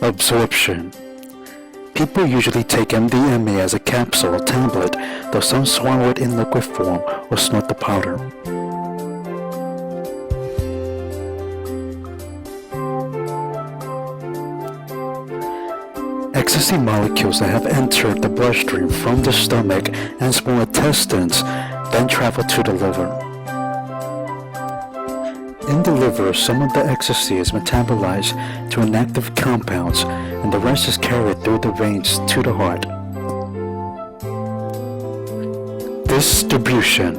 Absorption. People usually take MDMA as a capsule or tablet, though some swallow it in liquid form or snort the powder. Ecstasy molecules that have entered the bloodstream from the stomach and small intestines then travel to the liver. In the liver, some of the ecstasy is metabolized to inactive compounds, and the rest is carried through the veins to the heart. Distribution.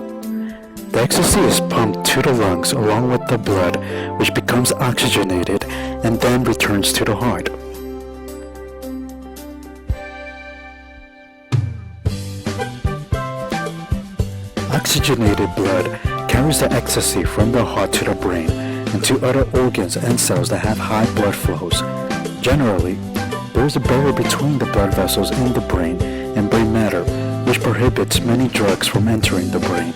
The ecstasy is pumped to the lungs along with the blood, which becomes oxygenated and then returns to the heart. Oxygenated blood carries the ecstasy from the heart to the brain and to other organs and cells that have high blood flows. Generally, there is a barrier between the blood vessels in the brain and brain matter, which prohibits many drugs from entering the brain.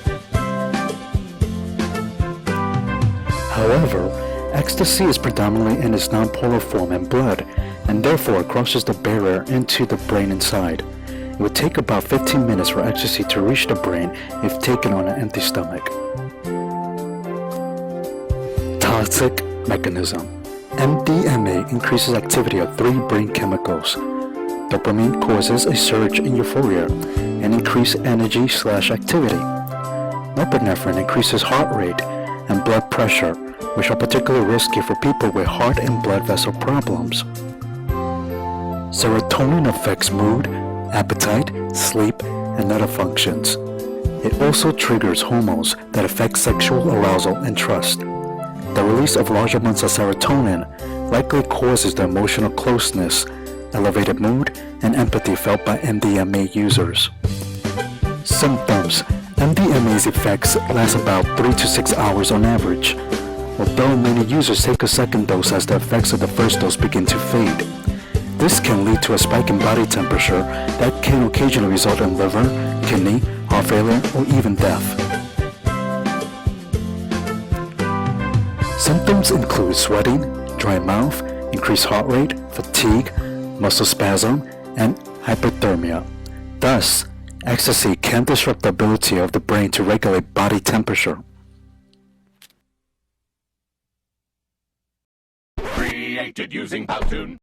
However, ecstasy is predominantly in its nonpolar form in blood, and therefore crosses the barrier into the brain inside. It would take about 15 minutes for ecstasy to reach the brain if taken on an empty stomach. Toxic mechanism. MDMA increases activity of three brain chemicals. Dopamine causes a surge in euphoria and increased energy/activity. Norepinephrine increases heart rate and blood pressure, which are particularly risky for people with heart and blood vessel problems. Serotonin affects mood, appetite, sleep, and other functions. It also triggers hormones that affect sexual arousal and trust. The release of large amounts of serotonin likely causes the emotional closeness, elevated mood, and empathy felt by MDMA users. Symptoms. MDMA's effects last about 3 to 6 hours on average, although many users take a second dose as the effects of the first dose begin to fade. This can lead to a spike in body temperature that can occasionally result in liver, kidney, heart failure, or even death. Symptoms include sweating, dry mouth, increased heart rate, fatigue, muscle spasm, and hyperthermia. Thus, ecstasy can disrupt the ability of the brain to regulate body temperature. Created using Powtoon.